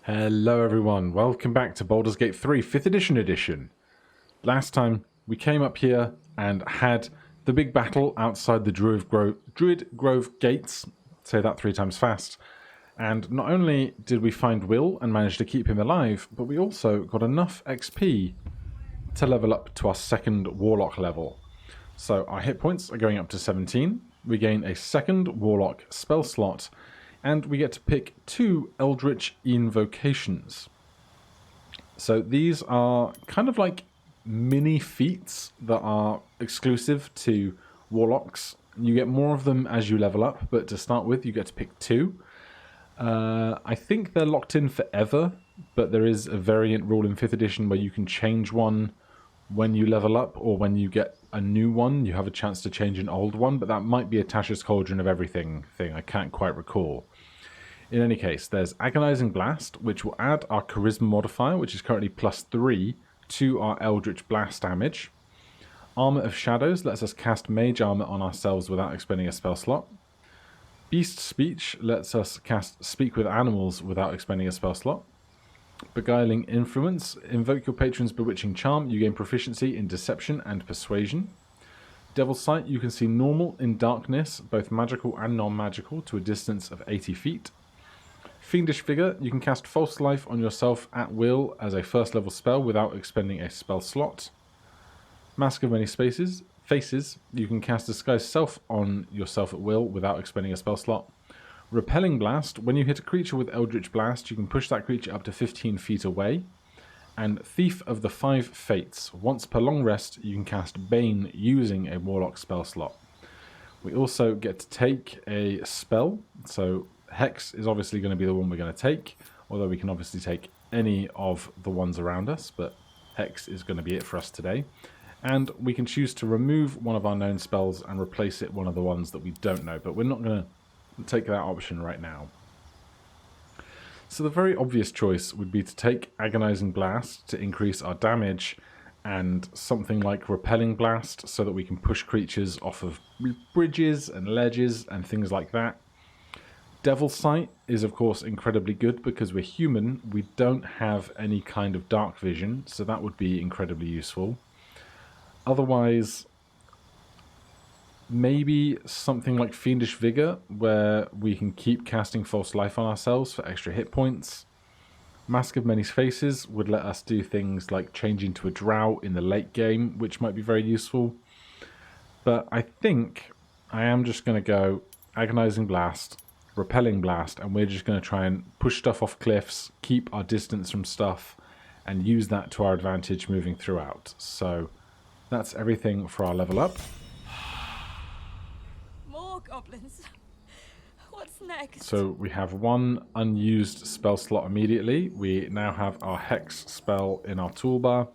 Hello everyone, welcome back to Baldur's Gate 3 5th edition. Last time we came up here and had the big battle outside the Druid Grove gates, say that 3 times fast, and not only did we find Wyll and manage to keep him alive, but we also got enough XP to level up to our 2nd Warlock level. So our hit points are going up to 17, we gain a 2nd Warlock spell slot, and we get to pick 2 eldritch invocations. So these are kind of like mini feats that are exclusive to Warlocks. You get more of them as you level up, but to start with you get to pick 2. I think they're locked in forever, but there is a variant rule in 5th edition where you can change one when you level up, or when you get a new one you have a chance to change an old one, but that might be a Tasha's Cauldron of Everything thing, I can't quite recall. In any case, there's Agonizing Blast, which will add our Charisma modifier, which is currently +3, to our Eldritch Blast damage. Armor of Shadows lets us cast Mage Armor on ourselves without expending a spell slot. Beast Speech lets us cast Speak with Animals without expending a spell slot. Beguiling Influence. Invoke your patron's Bewitching Charm. You gain proficiency in Deception and Persuasion. Devil's Sight. You can see normal in darkness, both magical and non-magical, to a distance of 80 feet. Fiendish Figure. You can cast False Life on yourself at will as a 1st level spell without expending a spell slot. Mask of Many Faces. You can cast Disguise Self on yourself at will without expending a spell slot. Repelling Blast. When you hit a creature with Eldritch Blast, you can push that creature up to 15 feet away. And Thief of the 5 Fates. Once per long rest, you can cast Bane using a Warlock spell slot. We also get to take a spell. So Hex is obviously going to be the one we're going to take, although we can obviously take any of the ones around us, but Hex is going to be it for us today. And we can choose to remove one of our known spells and replace it with one of the ones that we don't know, but we're not going to take that option right now. So the very obvious choice would be to take Agonizing Blast to increase our damage, and something like Repelling Blast so that we can push creatures off of bridges and ledges and things like that. Devil's Sight is of course incredibly good because we're human, we don't have any kind of dark vision, so that would be incredibly useful. Otherwise, maybe something like Fiendish Vigor, where we can keep casting False Life on ourselves for extra hit points. Mask of Many Faces would let us do things like change into a drow in the late game, which might be very useful. But I think I am just going to go Agonizing Blast, Repelling Blast, and we're just going to try and push stuff off cliffs, keep our distance from stuff, and use that to our advantage moving throughout. So that's everything for our level up. Goblins. What's next? So we have 1 unused spell slot immediately. We now have our Hex spell in our toolbar,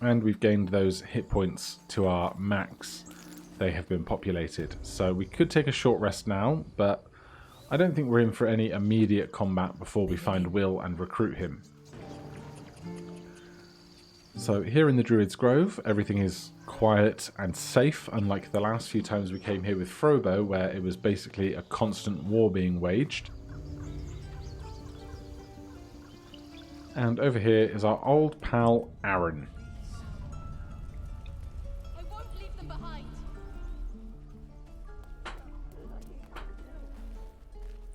and we've gained those hit points to our max. They have been populated. So we could take a short rest now, but I don't think we're in for any immediate combat before we find Wyll and recruit him. So here in the Druid's Grove, everything is quiet and safe, unlike the last few times we came here with Frobo, where it was basically a constant war being waged. And over here is our old pal, Aaron. I won't leave them behind.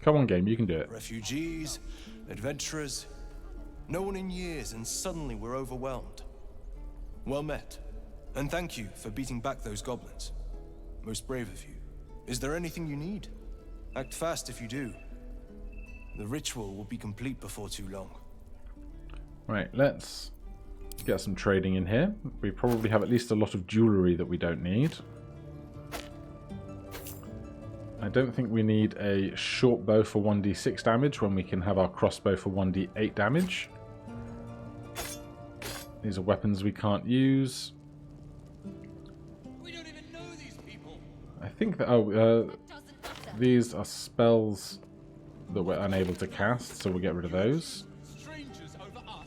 Come on, game, you can do it. Refugees, adventurers, no one in years, and suddenly we're overwhelmed. Well met, and thank you for beating back those goblins. Most brave of you. Is there anything you need? Act fast if you do. The ritual will be complete before too long. Right, let's get some trading in here. We probably have at least a lot of jewellery that we don't need. I don't think we need a short bow for 1d6 damage when we can have our crossbow for 1d8 damage. These are weapons we can't use. We don't even know these people. I think that these are spells that we're unable to cast, so we'll get rid of those. Strangers over us.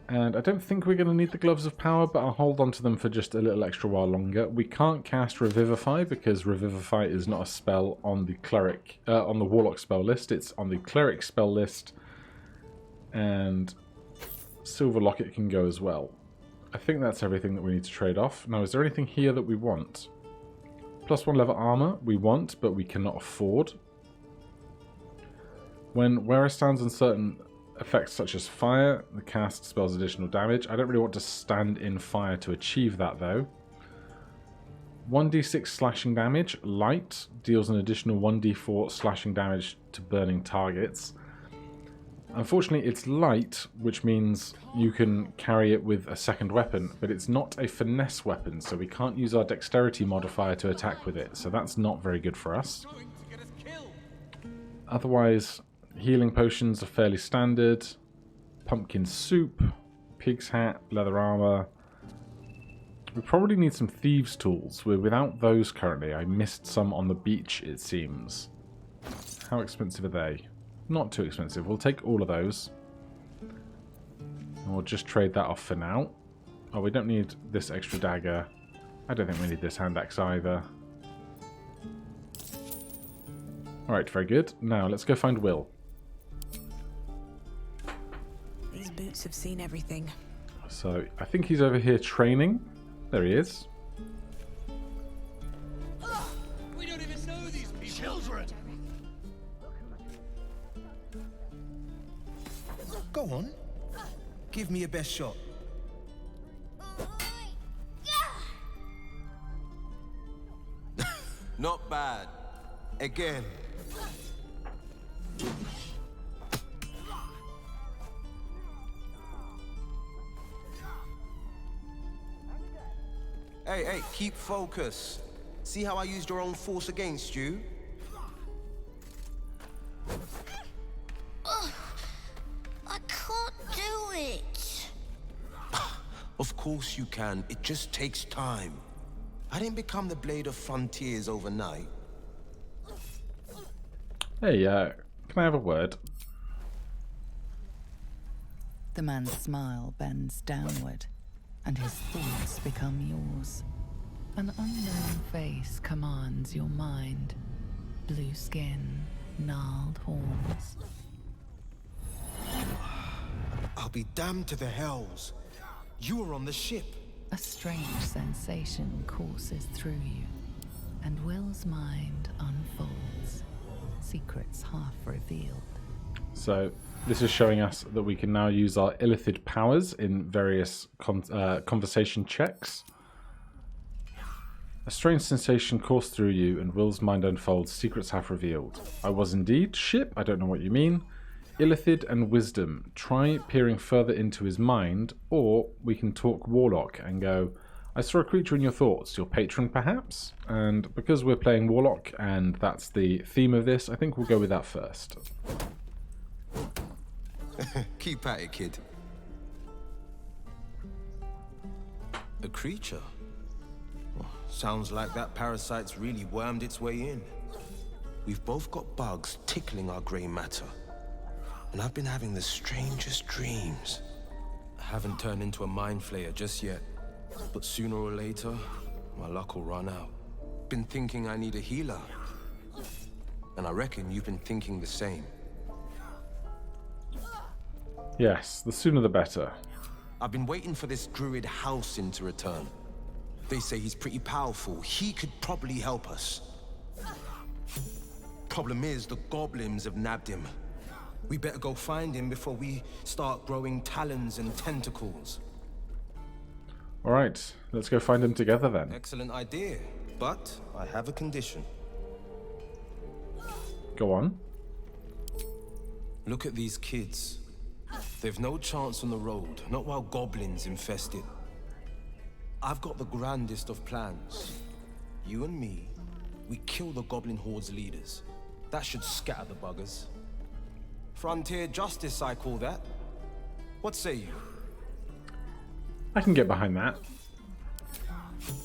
And I don't think we're going to need the Gloves of Power, but I'll hold on to them for just a little extra while longer. We can't cast Revivify because Revivify is not a spell on the Cleric, on the Warlock spell list. It's on the Cleric spell list, And silver locket can go as well. I think that's everything that we need to trade off. Now, is there anything here that we want? +1 level armor we want, but we cannot afford. When wearer stands on certain effects such as fire, the cast spells additional damage. I don't really want to stand in fire to achieve that though. 1d6 slashing damage, light, deals an additional 1d4 slashing damage to burning targets. Unfortunately, it's light, which means you can carry it with a second weapon, but it's not a finesse weapon, so we can't use our dexterity modifier to attack with it, so that's not very good for us. Otherwise, healing potions are fairly standard. Pumpkin soup, pig's hat, leather armor. We probably need some thieves' tools. We're without those currently. I missed some on the beach, it seems. How expensive are they? Not too expensive. We'll take all of those. And we'll just trade that off for now. Oh, we don't need this extra dagger. I don't think we need this hand axe either. Alright, very good. Now, let's go find Wyll. These boots have seen everything. So, I think he's over here training. There he is. We don't even know these people. Children! Go on. Give me your best shot. Not bad. Again. Hey, keep focus. See how I used your own force against you? I can't do it. Of course you can. It just takes time. I didn't become the Blade of Frontiers overnight. Hey, can I have a word? The man's smile bends downward, and his thoughts become yours. An unknown face commands your mind. Blue skin, gnarled horns. I'll be damned to the hells. You were on the ship. A strange sensation courses through you, and Will's mind unfolds, secrets half revealed. So, this is showing us that we can now use our illithid powers in various conversation checks. A strange sensation coursed through you, and Will's mind unfolds, secrets half revealed. I was indeed. Ship? I don't know what you mean. Illithid and wisdom. Try peering further into his mind, or we can talk Warlock and go, I saw a creature in your thoughts, your patron perhaps? And because we're playing Warlock and that's the theme of this, I think we'll go with that first. Keep at it, kid. A creature? Well, sounds like that parasite's really wormed its way in. We've both got bugs tickling our grey matter. And I've been having the strangest dreams. I haven't turned into a mind flayer just yet. But sooner or later, my luck will run out. Been thinking I need a healer. And I reckon you've been thinking the same. Yes, the sooner the better. I've been waiting for this druid Halcyon to return. They say he's pretty powerful. He could probably help us. Problem is, the goblins have nabbed him. We better go find him before we start growing talons and tentacles. Alright, let's go find him together then. Excellent idea, but I have a condition. Go on. Look at these kids. They've no chance on the road, not while goblins infest it. I've got the grandest of plans. You and me, we kill the goblin horde's leaders. That should scatter the buggers. Frontier justice, I call that. What say you? I can get behind that.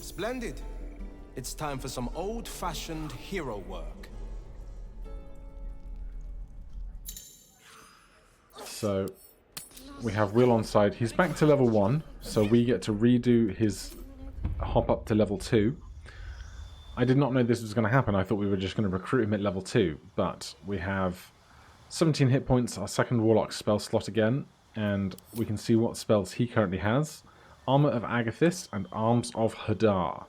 Splendid. It's time for some old-fashioned hero work. So, we have Wyll on side. He's back to level 1, so we get to redo his hop up to level 2. I did not know this was going to happen. I thought we were just going to recruit him at level 2, but we have 17 hit points, our second Warlock spell slot again, and we can see what spells he currently has. Armor of Agathis and Arms of Hadar.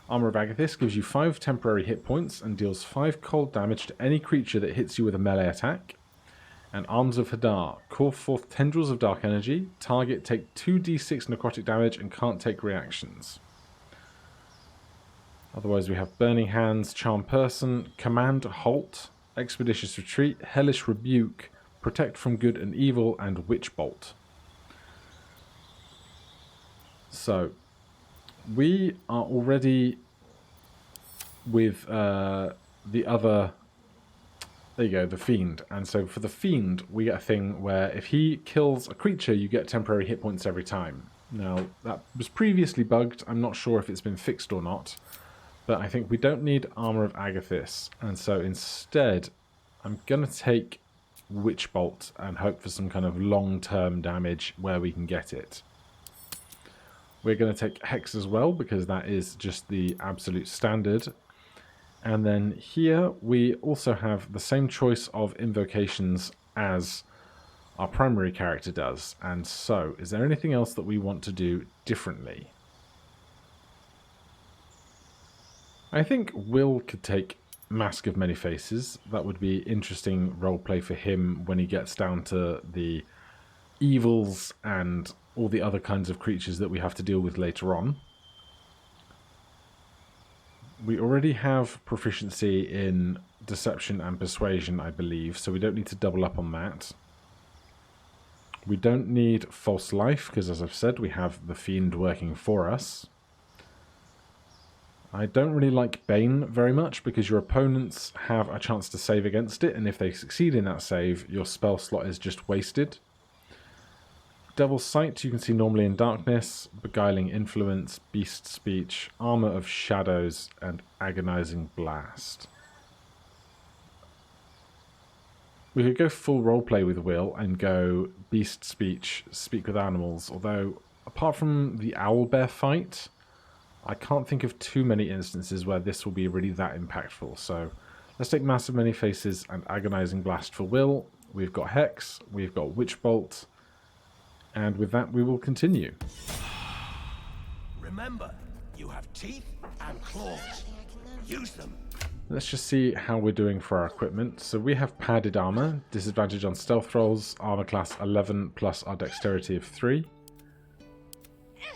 Armor of Agathis gives you 5 temporary hit points and deals 5 cold damage to any creature that hits you with a melee attack. And Arms of Hadar. Call forth tendrils of dark energy. Target take 2d6 necrotic damage and can't take reactions. Otherwise we have Burning Hands, Charm Person, Command Halt, Expeditious Retreat, Hellish Rebuke, Protect from Good and Evil, and Witch Bolt. So, we are already with the other... There you go, the Fiend. And so for the Fiend, we get a thing where if he kills a creature, you get temporary hit points every time. Now, that was previously bugged. I'm not sure if it's been fixed or not. But I think we don't need Armor of Agathis. And so instead, I'm going to take Witch Bolt and hope for some kind of long-term damage where we can get it. We're going to take Hex as well, because that is just the absolute standard. And then here we also have the same choice of invocations as our primary character does. And so, is there anything else that we want to do differently? I think Wyll could take Mask of Many Faces. That would be interesting roleplay for him when he gets down to the evils and all the other kinds of creatures that we have to deal with later on. We already have proficiency in Deception and Persuasion, I believe, so we don't need to double up on that. We don't need False Life, because as I've said, we have the Fiend working for us. I don't really like Bane very much, because your opponents have a chance to save against it, and if they succeed in that save, your spell slot is just wasted. Devil's Sight you can see normally in Darkness, Beguiling Influence, Beast Speech, Armor of Shadows, and Agonizing Blast. We could go full roleplay with Wyll and go Beast Speech, Speak with Animals, although apart from the Owlbear fight, I can't think of too many instances where this will be really that impactful. So let's take Mass of Many Faces and Agonizing Blast for Wyll. We've got Hex, we've got Witch Bolt, and with that we will continue. Remember, you have teeth and claws. Use them. Let's just see how we're doing for our equipment. So we have padded armor, disadvantage on stealth rolls, armor class 11 plus our dexterity of 3.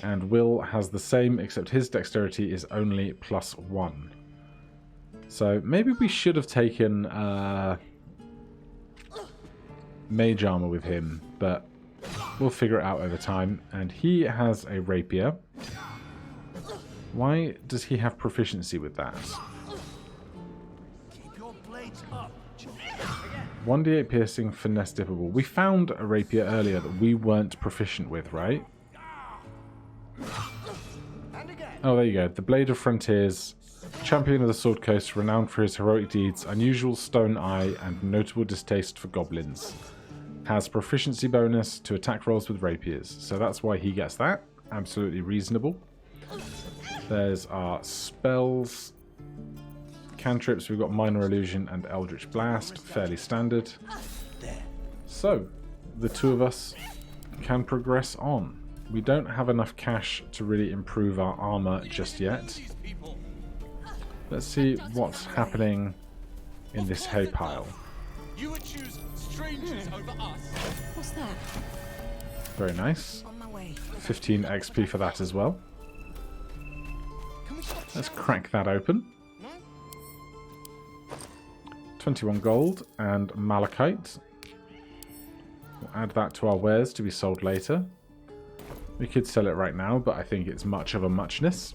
And Wyll has the same, except his dexterity is only +1. So maybe we should have taken mage armor with him, but we'll figure it out over time. And he has a rapier. Why does he have proficiency with that? Keep your blades up. 1d8 piercing, finesse dippable. We found a rapier earlier that we weren't proficient with, right? Oh, there you go. The Blade of Frontiers, champion of the Sword Coast, renowned for his heroic deeds, unusual stone eye, and notable distaste for goblins. Has proficiency bonus to attack rolls with rapiers. So that's why he gets that. Absolutely reasonable. There's our spells. Cantrips, we've got Minor Illusion and Eldritch Blast. Fairly standard. So, the two of us can progress on. We don't have enough cash to really improve our armor just yet. Let's see what's happening in this hay pile. You would choose strangers over us. What's that? Very nice. On my way. 15 XP for that as well. Let's crack that open. 21 gold and malachite. We'll add that to our wares to be sold later. We could sell it right now, but I think it's much of a muchness.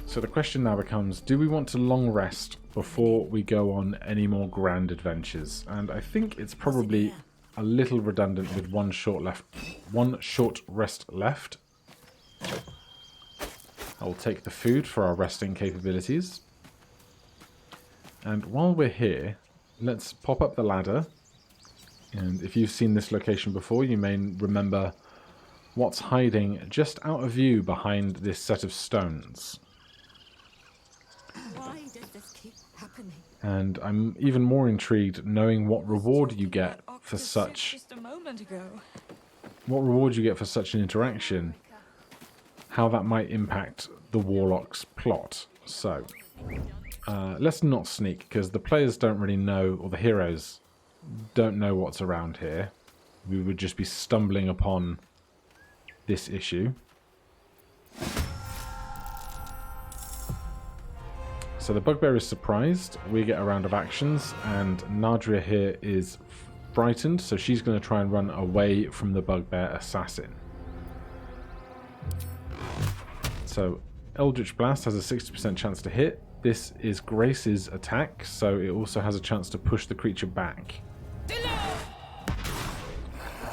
So the question now becomes, do we want to long rest before we go on any more grand adventures? And I think it's probably a little redundant with one short rest left. I will take the food for our resting capabilities. And while we're here, let's pop up the ladder. And if you've seen this location before, you may remember what's hiding just out of view behind this set of stones. Why does this keep happening? And I'm even more intrigued knowing what reward you get for such... Just a moment ago. What reward you get for such an interaction. How that might impact the Warlock's plot. So, let's not sneak, because the players don't really know, or the heroes don't know what's around here. We would just be stumbling upon this issue. So the bugbear is surprised. We get a round of actions, and Nadria here is frightened, so she's going to try and run away from the bugbear assassin. So Eldritch Blast has a 60% chance to hit. This is Grace's attack, so it also has a chance to push the creature back.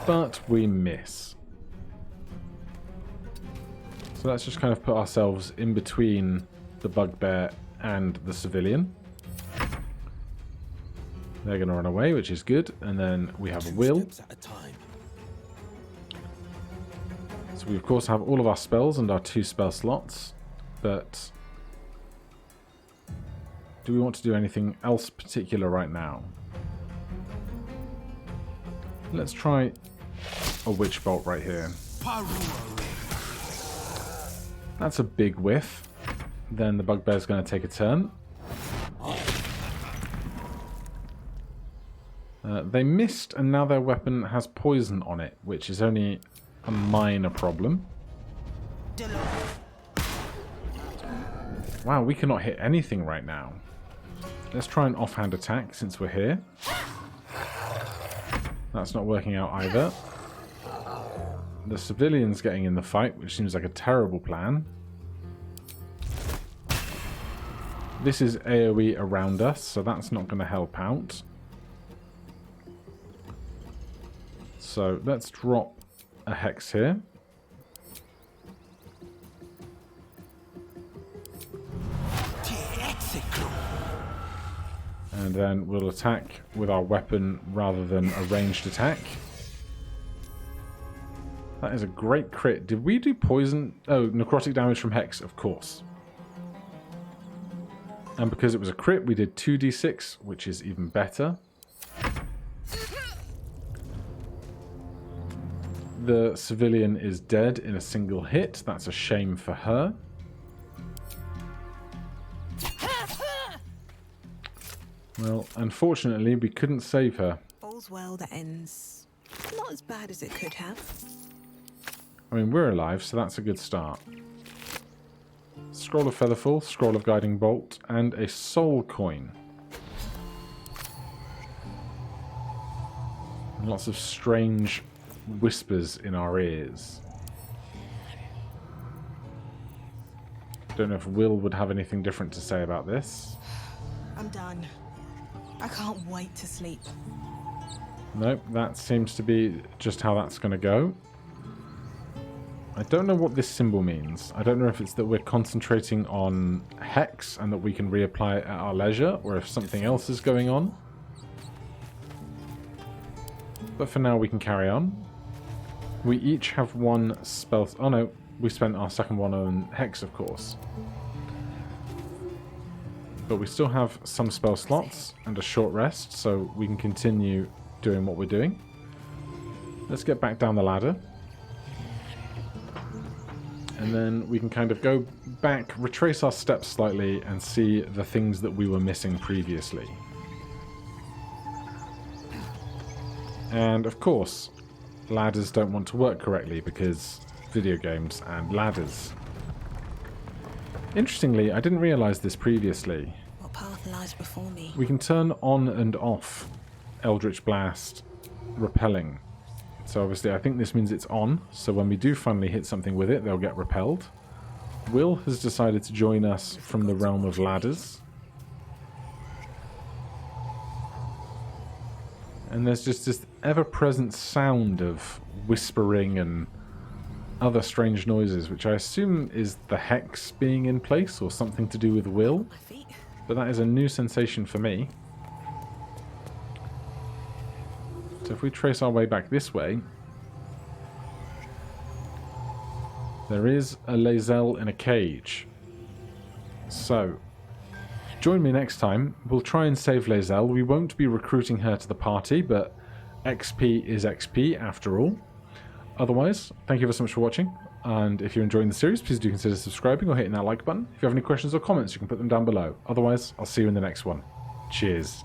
But we miss. So let's just kind of put ourselves in between the bugbear and the civilian. They're going to run away, which is good. And then we have a Wyll. So we of course have all of our spells and our 2 spell slots. But do we want to do anything else particular right now? Let's try a Witch Bolt right here. That's a big whiff. Then the bugbear's going to take a turn. They missed, and now their weapon has poison on it, which is only a minor problem. Wow, we cannot hit anything right now. Let's try an offhand attack since we're here. That's not working out either. The civilian's getting in the fight, which seems like a terrible plan. This is AoE around us, so that's not going to help out. So let's drop a hex here. And then we'll attack with our weapon rather than a ranged attack. That is a great crit. Did we do poison? Oh, necrotic damage from hex, of course. And because it was a crit, we did 2d6, which is even better. The civilian is dead in a single hit. That's a shame for her. Well, unfortunately, we couldn't save her. All's well that ends not as bad as it could have. I mean, we're alive, so that's a good start. Scroll of Featherfall, Scroll of Guiding Bolt, and a soul coin. And lots of strange whispers in our ears. Don't know if Wyll would have anything different to say about this. I'm done. I can't wait to sleep. Nope, that seems to be just how that's going to go. I don't know what this symbol means. I don't know if it's that we're concentrating on hex and that we can reapply it at our leisure, or if something else is going on. But for now we can carry on. We each have 1 spell... Oh no, we spent our second one on hex, of course. But we still have some spell slots and a short rest, so we can continue doing what we're doing. Let's get back down the ladder. And then we can kind of go back, retrace our steps slightly, and see the things that we were missing previously. And of course, ladders don't want to work correctly because video games and ladders. Interestingly, I didn't realize this previously. What path lies before me? We can turn on and off Eldritch Blast repelling. So obviously I think this means it's on, so when we do finally hit something with it, they'll get repelled. Wyll has decided to join us from the realm of ladders. And there's just this ever-present sound of whispering and other strange noises, which I assume is the hex being in place or something to do with Wyll. My feet. But that is a new sensation for me. So if we trace our way back this way, there is a Lae'zel in a cage. So Join me next time. We'll try and save Lae'zel. We won't be recruiting her to the party, but XP is XP after all. Otherwise, thank you ever so much for watching. And if you're enjoying the series, please do consider subscribing or hitting that like button. If you have any questions or comments, you can put them down below. Otherwise, I'll see you in the next one. Cheers.